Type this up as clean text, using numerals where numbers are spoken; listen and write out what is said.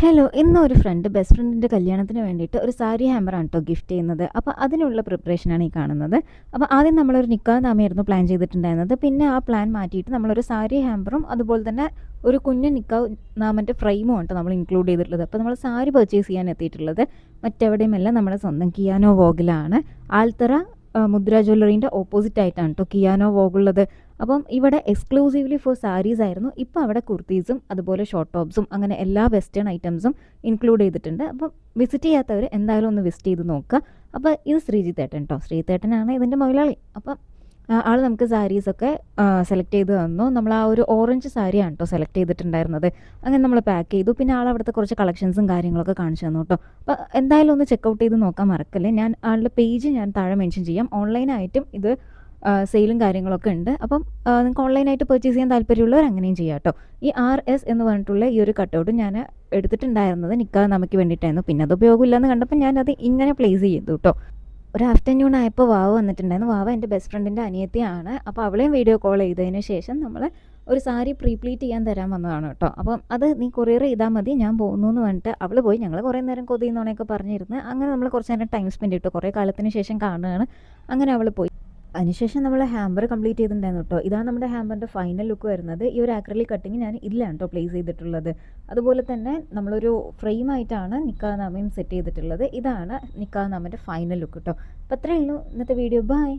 Hello, ഇന്നൊരു best ഫ്രണ്ടിൻ്റെ കല്യാണത്തിന് വേണ്ടിയിട്ട് ഒരു സാരി ഹാമ്പറാണ് കേട്ടോ ഗിഫ്റ്റ് ചെയ്യുന്നത്. അപ്പോൾ അതിനുള്ള പ്രിപ്പറേഷനാണ് ഈ കാണുന്നത്. അപ്പോൾ ആദ്യം നമ്മളൊരു നിക്കാഹ് നാമയായിരുന്നു പ്ലാൻ ചെയ്തിട്ടുണ്ടായിരുന്നത്. പിന്നെ ആ പ്ലാൻ മാറ്റിയിട്ട് നമ്മളൊരു സാരി ഹാമ്പറും അതുപോലെ തന്നെ ഒരു കുഞ്ഞു നിക്കാഹ് നാമൻ്റെ ഫ്രെയിമും ആണ് നമ്മൾ ഇൻക്ലൂഡ് ചെയ്തിട്ടുള്ളത്. അപ്പോൾ നമ്മൾ സാരി പർച്ചേസ് ചെയ്യാൻ എത്തിയിട്ടുള്ളത് മറ്റെവിടെയുമല്ല, നമ്മുടെ സ്വന്തം കിയാനോ വോഗിലാണ്. ആൽത്തറ മുദ്ര ജ്വല്ലറീൻ്റെ ഓപ്പോസിറ്റ് ആയിട്ടാണ് കേട്ടോ കിയാനോ വോഗുള്ളത്. അപ്പം ഇവിടെ എക്സ്ക്ലൂസീവ്ലി ഫോർ സാരീസ് ആയിരുന്നു. ഇപ്പോൾ അവിടെ കുർത്തീസും അതുപോലെ ഷോർട്ട് ടോപ്സും അങ്ങനെ എല്ലാ വെസ്റ്റേൺ ഐറ്റംസും ഇൻക്ലൂഡ് ചെയ്തിട്ടുണ്ട്. അപ്പം വിസിറ്റ് ചെയ്യാത്തവർ എന്തായാലും ഒന്ന് വിസിറ്റ് ചെയ്ത് നോക്കുക. അപ്പോൾ ഇത് ശ്രീജിത്തേട്ടൻ കേട്ടോ, ശ്രീജിത്തേട്ടനാണ് ഇതിൻ്റെ മുതലാളി. അപ്പം ആൾ നമുക്ക് സാരീസൊക്കെ സെലക്ട് ചെയ്ത് തന്നു. നമ്മൾ ആ ഒരു ഓറഞ്ച് സാരിയാണ് കേട്ടോ സെലക്ട് ചെയ്തിട്ടുണ്ടായിരുന്നത്. അങ്ങനെ നമ്മൾ പാക്ക് ചെയ്തു. പിന്നെ ആൾ അവിടുത്തെ കുറച്ച് കളക്ഷൻസും കാര്യങ്ങളൊക്കെ കാണിച്ചു തന്നു കേട്ടോ. അപ്പോൾ എന്തായാലും ഒന്ന് ചെക്കൗട്ട് ചെയ്ത് നോക്കാൻ മറക്കല്ലേ. ഞാൻ ആളുടെ പേജ് ഞാൻ താഴെ മെൻഷൻ ചെയ്യാം. ഓൺലൈനായിട്ടും ഇത് സെയിലും കാര്യങ്ങളൊക്കെ ഉണ്ട്. അപ്പം നിങ്ങൾക്ക് ഓൺലൈനായിട്ട് പർച്ചേസ് ചെയ്യാൻ താല്പര്യമുള്ളവർ അങ്ങനെയും ചെയ്യാം കേട്ടോ. ഈ RS എന്ന് പറഞ്ഞിട്ടുള്ള ഈ ഒരു കട്ടൗട്ട് ഞാൻ എടുത്തിട്ടുണ്ടായിരുന്നത് നിക്കാഹ് നമുക്ക് വേണ്ടിയിട്ടായിരുന്നു. പിന്നെ അത് ഉപയോഗമില്ലെന്ന് കണ്ടപ്പോൾ ഞാനത് ഇങ്ങനെ പ്ലേസ് ചെയ്തു കേട്ടോ. ഒരു ആഫ്റ്റർനൂൺ ആയപ്പോൾ വാവ വന്നിട്ടുണ്ടായിരുന്നു. വാവ എൻ്റെ ബെസ്റ്റ് ഫ്രണ്ടിൻ്റെ അനിയത്തിയാണ്. അപ്പോൾ അവളെയും വീഡിയോ കോൾ ചെയ്തതിന് ശേഷം നമ്മൾ ഒരു സാരി പ്രീപ്ലീറ്റ് ചെയ്യാൻ തരാൻ വന്നതാണ് കേട്ടോ. അപ്പം അത് നീ കൊറിയർ ചെയ്താൽ മതി, ഞാൻ പോകുന്നു എന്ന് പറഞ്ഞിട്ട് അവൾ പോയി. ഞങ്ങൾ കുറേ നേരം കൊതിയെന്നോണയൊക്കെ പറഞ്ഞിരുന്നു. അങ്ങനെ നമ്മൾ കുറച്ച് നേരം ടൈം സ്പെൻഡ് ചെയ്തു. കുറേ കാലത്തിന് ശേഷം കാണുകയാണ്. അങ്ങനെ അവൾ പോയി. അതിനുശേഷം നമ്മൾ ഹാമ്പർ കംപ്ലീറ്റ് ചെയ്തിട്ടുണ്ടായിരുന്നു കേട്ടോ. ഇതാണ് നമ്മുടെ ഹാമ്പറിൻ്റെ ഫൈനൽ ലുക്ക് വരുന്നത്. ഈ ഒരു ആക്രിലിക് കട്ടിങ് ഞാൻ ഇതിലാണ് കേട്ടോ പ്ലേസ് ചെയ്തിട്ടുള്ളത്. അതുപോലെ തന്നെ നമ്മളൊരു ഫ്രെയിമായിട്ടാണ് നിക്കാഹ് നാമയും സെറ്റ് ചെയ്തിട്ടുള്ളത്. ഇതാണ് നിക്കാഹ് നാമൻ്റെ ഫൈനൽ ലുക്ക് കേട്ടോ. അപ്പോൾ അത്രയേ ഉള്ളൂ ഇന്നത്തെ വീഡിയോ. ബൈ.